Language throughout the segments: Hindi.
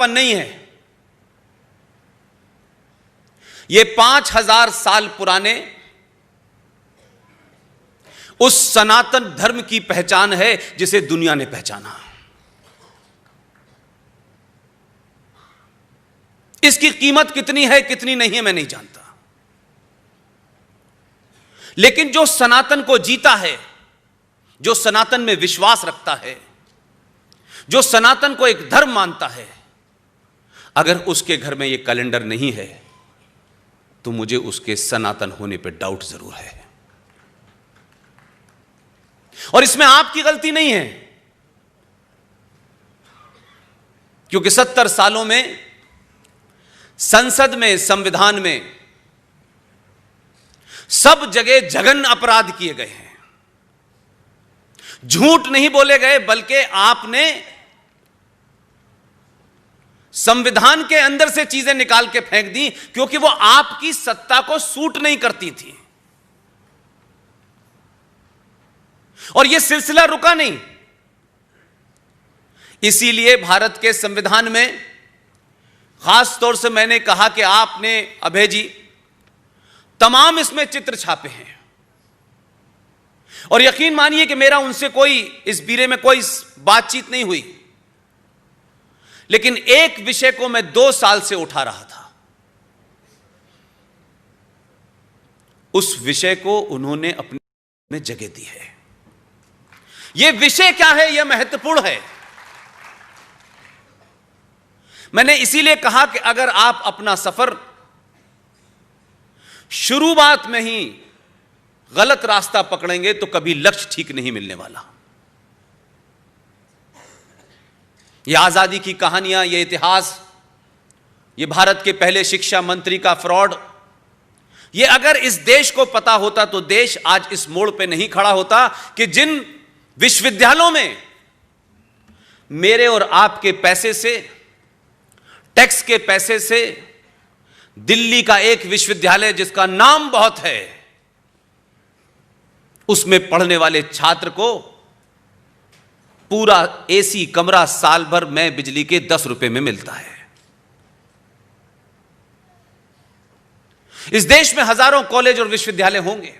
नहीं है। ये 5000 साल पुराने उस सनातन धर्म की पहचान है जिसे दुनिया ने पहचाना। इसकी कीमत कितनी है कितनी नहीं है मैं नहीं जानता, लेकिन जो सनातन को जीता है, जो सनातन में विश्वास रखता है, जो सनातन को एक धर्म मानता है, अगर उसके घर में यह कैलेंडर नहीं है तो मुझे उसके सनातन होने पर डाउट जरूर है। और इसमें आपकी गलती नहीं है, क्योंकि 70 सालों में संसद में, संविधान में सब जगह जघन्य अपराध किए गए हैं। झूठ नहीं बोले गए, बल्कि आपने संविधान के अंदर से चीजें निकाल के फेंक दी क्योंकि वो आपकी सत्ता को सूट नहीं करती थी। और यह सिलसिला रुका नहीं। इसीलिए भारत के संविधान में खास तौर से मैंने कहा कि आपने, अभय जी, तमाम इसमें चित्र छापे हैं। और यकीन मानिए कि मेरा उनसे कोई इस बीरे में कोई बातचीत नहीं हुई, लेकिन एक विषय को मैं 2 साल से उठा रहा था। उस विषय को उन्होंने अपने में जगह दी है। यह विषय क्या है, यह महत्वपूर्ण है। मैंने इसीलिए कहा कि अगर आप अपना सफर शुरुआत में ही गलत रास्ता पकड़ेंगे तो कभी लक्ष्य ठीक नहीं मिलने वाला। ये आजादी की कहानियां, ये इतिहास, ये भारत के पहले शिक्षा मंत्री का फ्रॉड, ये अगर इस देश को पता होता तो देश आज इस मोड़ पे नहीं खड़ा होता कि जिन विश्वविद्यालयों में मेरे और आपके पैसे से, टैक्स के पैसे से, दिल्ली का एक विश्वविद्यालय जिसका नाम बहुत है, उसमें पढ़ने वाले छात्र को पूरा एसी कमरा साल भर में बिजली के 10 रुपए में मिलता है। इस देश में हजारों कॉलेज और विश्वविद्यालय होंगे,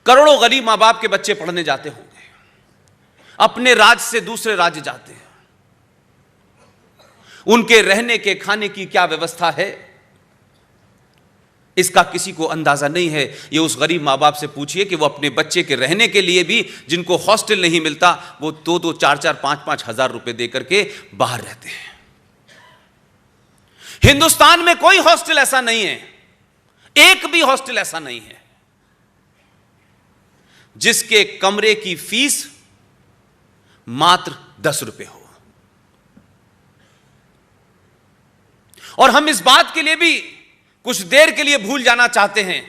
करोड़ों गरीब मां बाप के बच्चे पढ़ने जाते होंगे, अपने राज्य से दूसरे राज्य जाते हैं। उनके रहने के, खाने की क्या व्यवस्था है, इसका किसी को अंदाजा नहीं है। ये उस गरीब मां बाप से पूछिए कि वो अपने बच्चे के रहने के लिए भी, जिनको हॉस्टल नहीं मिलता, वो 2-2, 4-4, 5-5 हजार रुपए देकर के बाहर रहते हैं। हिंदुस्तान में कोई हॉस्टल ऐसा नहीं है, एक भी हॉस्टल ऐसा नहीं है जिसके कमरे की फीस मात्र 10 रुपए हो। और हम इस बात के लिए भी कुछ देर के लिए भूल जाना चाहते हैं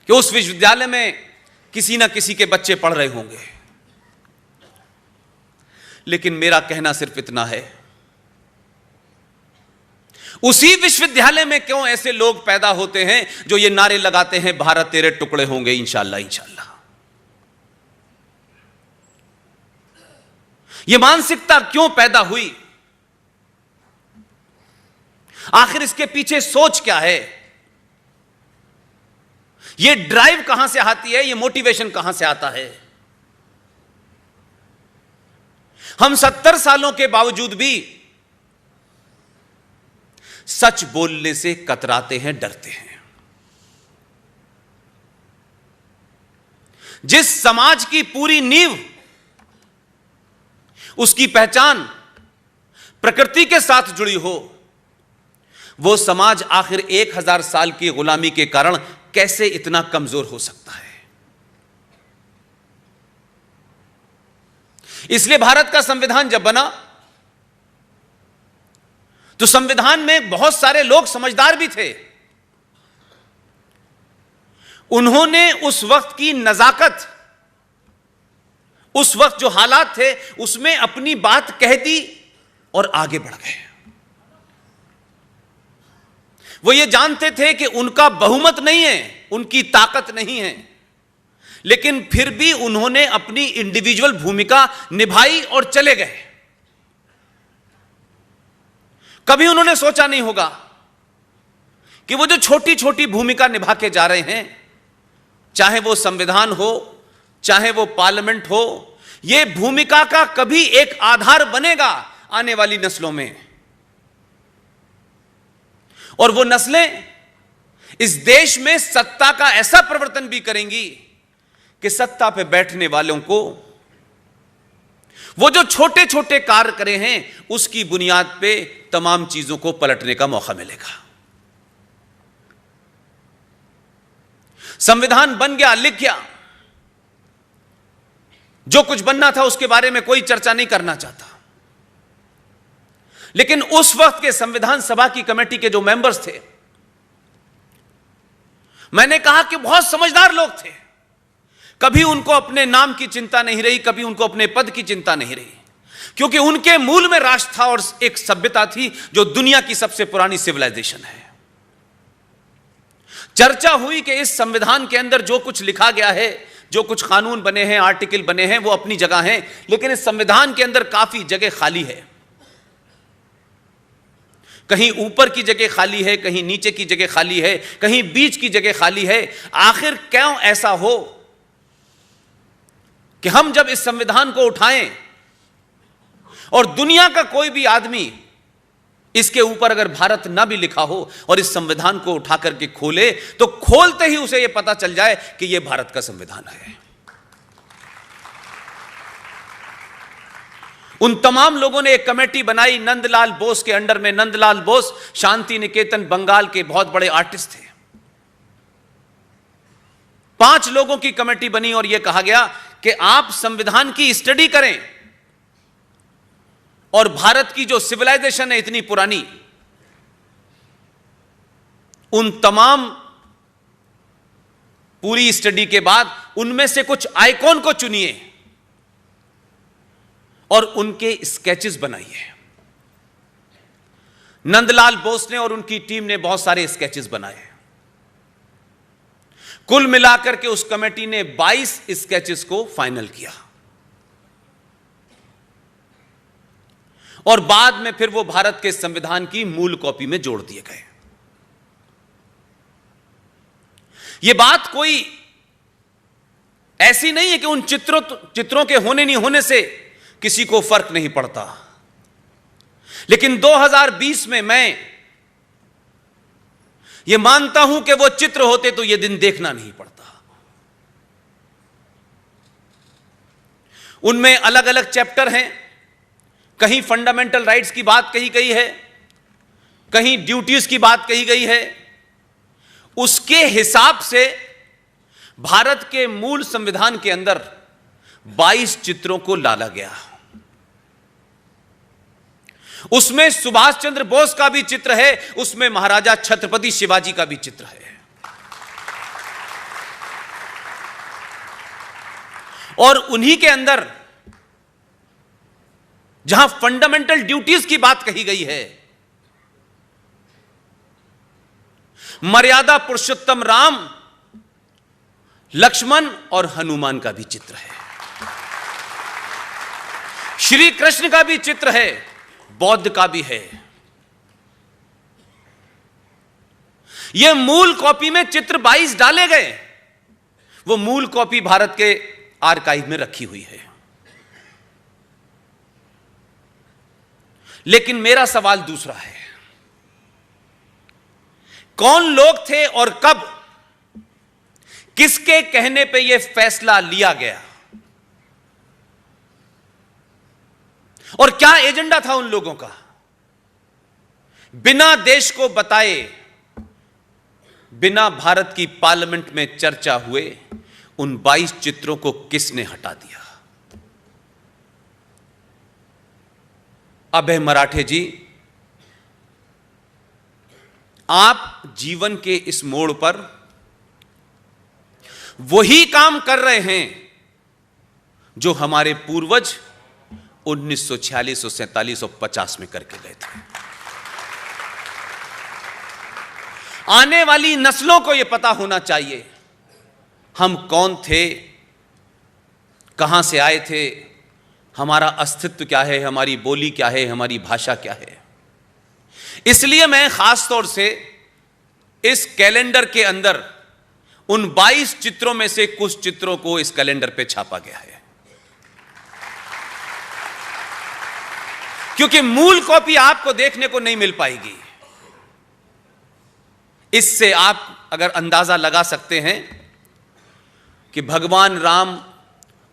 कि उस विश्वविद्यालय में किसी ना किसी के बच्चे पढ़ रहे होंगे। लेकिन मेरा कहना सिर्फ इतना है, उसी विश्वविद्यालय में क्यों ऐसे लोग पैदा होते हैं जो ये नारे लगाते हैं, भारत तेरे टुकड़े होंगे इंशाअल्लाह इंशाअल्लाह। यह मानसिकता क्यों पैदा हुई? आखिर इसके पीछे सोच क्या है? यह ड्राइव कहां से आती है? यह मोटिवेशन कहां से आता है? हम 70 सालों के बावजूद भी सच बोलने से कतराते हैं, डरते हैं। जिस समाज की पूरी नींव, उसकी पहचान प्रकृति के साथ जुड़ी हो, वो समाज आखिर 1000 साल की गुलामी के कारण कैसे इतना कमजोर हो सकता है? इसलिए भारत का संविधान जब बना तो संविधान में बहुत सारे लोग समझदार भी थे। उन्होंने उस वक्त की नजाकत, उस वक्त जो हालात थे, उसमें अपनी बात कह दी और आगे बढ़ गए। वो ये जानते थे कि उनका बहुमत नहीं है, उनकी ताकत नहीं है, लेकिन फिर भी उन्होंने अपनी इंडिविजुअल भूमिका निभाई और चले गए। कभी उन्होंने सोचा नहीं होगा कि वो जो छोटी छोटी भूमिका निभा के जा रहे हैं, चाहे वो संविधान हो, चाहे वो पार्लियामेंट हो, ये भूमिका का कभी एक आधार बनेगा आने वाली नस्लों में। और वो नस्लें इस देश में सत्ता का ऐसा परिवर्तन भी करेंगी कि सत्ता पे बैठने वालों को वो जो छोटे छोटे कार्य करे हैं उसकी बुनियाद पे तमाम चीजों को पलटने का मौका मिलेगा। संविधान बन गया, लिख गया, जो कुछ बनना था उसके बारे में कोई चर्चा नहीं करना चाहता। लेकिन उस वक्त के संविधान सभा की कमेटी के जो मेंबर्स थे, मैंने कहा कि बहुत समझदार लोग थे। कभी उनको अपने नाम की चिंता नहीं रही, कभी उनको अपने पद की चिंता नहीं रही, क्योंकि उनके मूल में राष्ट्र था और एक सभ्यता थी जो दुनिया की सबसे पुरानी सिविलाइजेशन है। चर्चा हुई कि इस संविधान के अंदर जो कुछ लिखा गया है, जो कुछ कानून बने हैं, आर्टिकल बने हैं, वो अपनी जगह हैं, लेकिन इस संविधान के अंदर काफी जगह खाली है। कहीं ऊपर की जगह खाली है, कहीं नीचे की जगह खाली है, कहीं बीच की जगह खाली है। आखिर क्यों ऐसा हो कि हम जब इस संविधान को उठाएं और दुनिया का कोई भी आदमी इसके ऊपर अगर भारत ना भी लिखा हो और इस संविधान को उठा करके खोले तो खोलते ही उसे यह पता चल जाए कि यह भारत का संविधान है। उन तमाम लोगों ने एक कमेटी बनाई नंदलाल बोस के अंडर में। नंदलाल बोस शांति निकेतन बंगाल के बहुत बड़े आर्टिस्ट थे। 5 लोगों की कमेटी बनी और यह कहा गया कि आप संविधान की स्टडी करें और भारत की जो सिविलाइजेशन है इतनी पुरानी, उन तमाम पूरी स्टडी के बाद उनमें से कुछ आइकॉन को चुनिए और उनके स्केचेस बनाइए। नंदलाल बोस ने और उनकी टीम ने बहुत सारे स्केचेस बनाए। कुल मिलाकर के उस कमेटी ने 22 स्केचेस को फाइनल किया और बाद में फिर वो भारत के संविधान की मूल कॉपी में जोड़ दिए गए। ये बात कोई ऐसी नहीं है कि उन चित्रों के होने नहीं होने से किसी को फर्क नहीं पड़ता, लेकिन 2020 में मैं ये मानता हूं कि वो चित्र होते तो ये दिन देखना नहीं पड़ता। उनमें अलग अलग चैप्टर हैं, कहीं फंडामेंटल राइट्स की बात कही गई है, कहीं ड्यूटीज की बात कही गई है। उसके हिसाब से भारत के मूल संविधान के अंदर 22 चित्रों को डाला गया। उसमें सुभाष चंद्र बोस का भी चित्र है, उसमें महाराजा छत्रपति शिवाजी का भी चित्र है। और उन्हीं के अंदर जहां फंडामेंटल ड्यूटीज की बात कही गई है, मर्यादा पुरुषोत्तम राम, लक्ष्मण और हनुमान का भी चित्र है। श्री कृष्ण का भी चित्र है, बौद्ध का भी है। यह मूल कॉपी में चित्र 22 डाले गए। वो मूल कॉपी भारत के आर्काइव में रखी हुई है। लेकिन मेरा सवाल दूसरा है, कौन लोग थे और कब, किसके कहने पे यह फैसला लिया गया और क्या एजेंडा था उन लोगों का? बिना देश को बताए, बिना भारत की पार्लियामेंट में चर्चा हुए उन 22 चित्रों को किसने हटा दिया? अभय मराठे जी, आप जीवन के इस मोड़ पर वही काम कर रहे हैं जो हमारे पूर्वज 1946 और 47 और 50 में करके गए थे। आने वाली नस्लों को यह पता होना चाहिए हम कौन थे कहां से आए थे, हमारा अस्तित्व क्या है, हमारी बोली क्या है, हमारी भाषा क्या है। इसलिए मैं खास तौर से इस कैलेंडर के अंदर उन 22 चित्रों में से कुछ चित्रों को इस कैलेंडर पे छापा गया है, क्योंकि मूल कॉपी आपको देखने को नहीं मिल पाएगी। इससे आप अगर अंदाजा लगा सकते हैं कि भगवान राम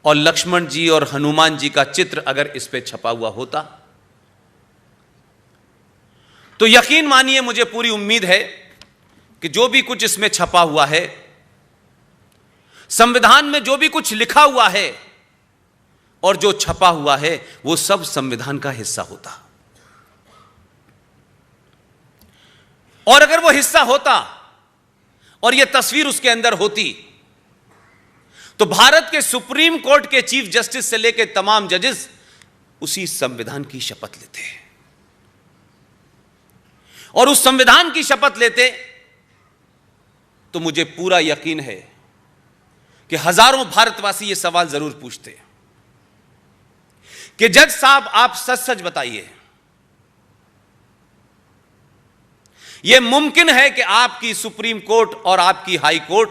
और लक्ष्मण जी और हनुमान जी का चित्र अगर इस पे छपा हुआ होता तो यकीन मानिए, मुझे पूरी उम्मीद है कि जो भी कुछ इसमें छपा हुआ है, संविधान में जो भी कुछ लिखा हुआ है और जो छपा हुआ है, वो सब संविधान का हिस्सा होता। और अगर वो हिस्सा होता और ये तस्वीर उसके अंदर होती तो भारत के सुप्रीम कोर्ट के चीफ जस्टिस से लेकर तमाम जजेस उसी संविधान की शपथ लेते हैं, और उस संविधान की शपथ लेते तो मुझे पूरा यकीन है कि हजारों भारतवासी ये सवाल जरूर पूछते कि जज साहब, आप सच सच बताइए, यह मुमकिन है कि आपकी सुप्रीम कोर्ट और आपकी हाई कोर्ट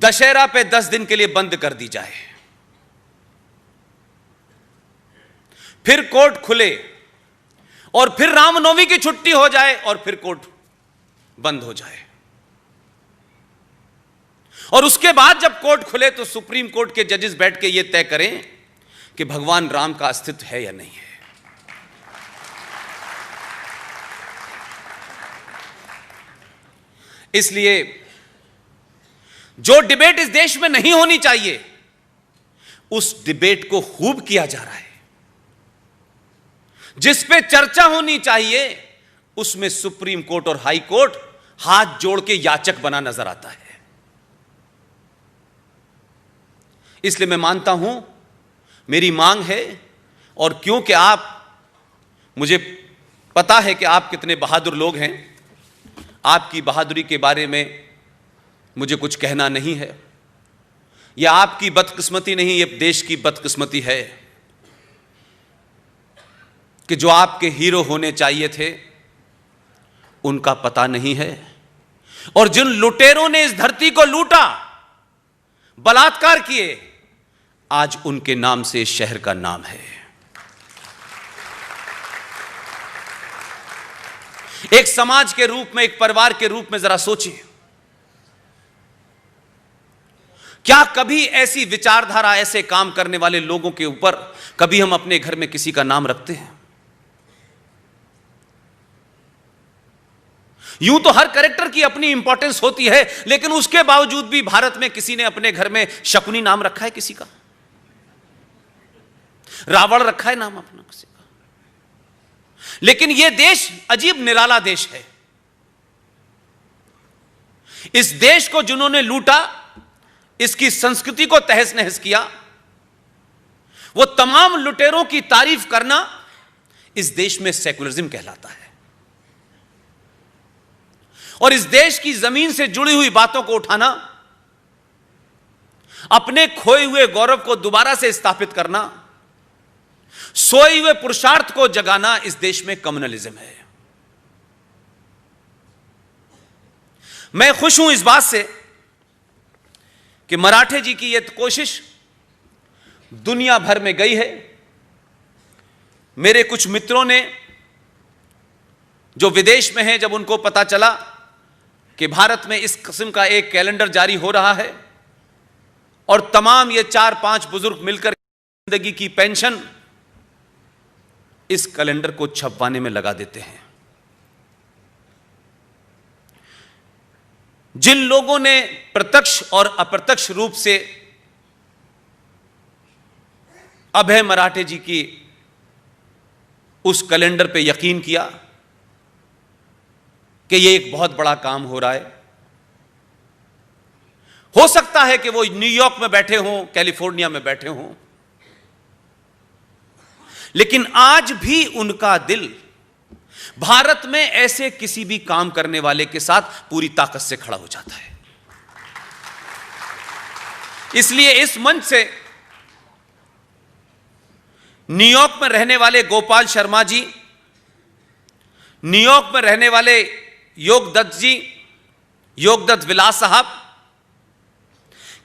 दशहरा पे 10 दिन के लिए बंद कर दी जाए, फिर कोर्ट खुले और फिर रामनवमी की छुट्टी हो जाए और फिर कोर्ट बंद हो जाए, और उसके बाद जब कोर्ट खुले तो सुप्रीम कोर्ट के जजेस बैठ के यह तय करें कि भगवान राम का अस्तित्व है या नहीं है। इसलिए जो डिबेट इस देश में नहीं होनी चाहिए, उस डिबेट को खूब किया जा रहा है। जिस पे चर्चा होनी चाहिए, उसमें सुप्रीम कोर्ट और हाई कोर्ट हाथ जोड़ के याचक बना नजर आता है। इसलिए मैं मानता हूं, मेरी मांग है, और क्योंकि मुझे पता है कि आप कितने बहादुर लोग हैं, आपकी बहादुरी के बारे में मुझे कुछ कहना नहीं है। यह आपकी बदकिस्मती नहीं, यह देश की बदकिस्मती है कि जो आपके हीरो होने चाहिए थे उनका पता नहीं है, और जिन लुटेरों ने इस धरती को लूटा, बलात्कार किए, आज उनके नाम से इस शहर का नाम है। एक समाज के रूप में, एक परिवार के रूप में जरा सोचिए, क्या कभी ऐसी विचारधारा, ऐसे काम करने वाले लोगों के ऊपर कभी हम अपने घर में किसी का नाम रखते हैं? यूं तो हर कैरेक्टर की अपनी इंपॉर्टेंस होती है, लेकिन उसके बावजूद भी भारत में किसी ने अपने घर में शकुनी नाम रखा है किसी का? रावण रखा है नाम अपना किसी का? लेकिन यह देश अजीब निराला देश है। इस देश को जिन्होंने लूटा, इसकी संस्कृति को तहस नहस किया, वो तमाम लुटेरों की तारीफ करना इस देश में सेकुलरिज्म कहलाता है। और इस देश की जमीन से जुड़ी हुई बातों को उठाना, अपने खोए हुए गौरव को दोबारा से स्थापित करना, सोए हुए पुरुषार्थ को जगाना, इस देश में कम्युनलिज्म है। मैं खुश हूं इस बात से कि मराठे जी की यह कोशिश दुनिया भर में गई है। मेरे कुछ मित्रों ने जो विदेश में हैं, जब उनको पता चला कि भारत में इस किस्म का एक कैलेंडर जारी हो रहा है और तमाम ये 4-5 बुजुर्ग मिलकर जिंदगी की पेंशन इस कैलेंडर को छपवाने में लगा देते हैं। जिन लोगों ने प्रत्यक्ष और अप्रत्यक्ष रूप से अभय मराठे जी की उस कैलेंडर पे यकीन किया कि यह एक बहुत बड़ा काम हो रहा है, हो सकता है कि वो न्यूयॉर्क में बैठे हों, कैलिफोर्निया में बैठे हों, लेकिन आज भी उनका दिल भारत में ऐसे किसी भी काम करने वाले के साथ पूरी ताकत से खड़ा हो जाता है। इसलिए इस मंच से न्यूयॉर्क में रहने वाले गोपाल शर्मा जी, न्यूयॉर्क में रहने वाले योगदत्त जी, योगदत्त विलास साहब,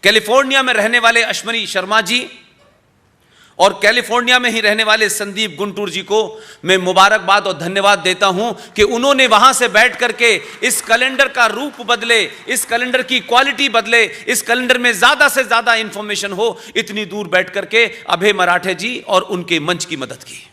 कैलिफोर्निया में रहने वाले अश्वनी शर्मा जी और कैलिफोर्निया में ही रहने वाले संदीप गुंटूर जी को मैं मुबारकबाद और धन्यवाद देता हूं कि उन्होंने वहां से बैठ करके इस कैलेंडर का रूप बदले, इस कैलेंडर की क्वालिटी बदले, इस कैलेंडर में ज्यादा से ज्यादा इंफॉर्मेशन हो, इतनी दूर बैठ करके अभय मराठे जी और उनके मंच की मदद की।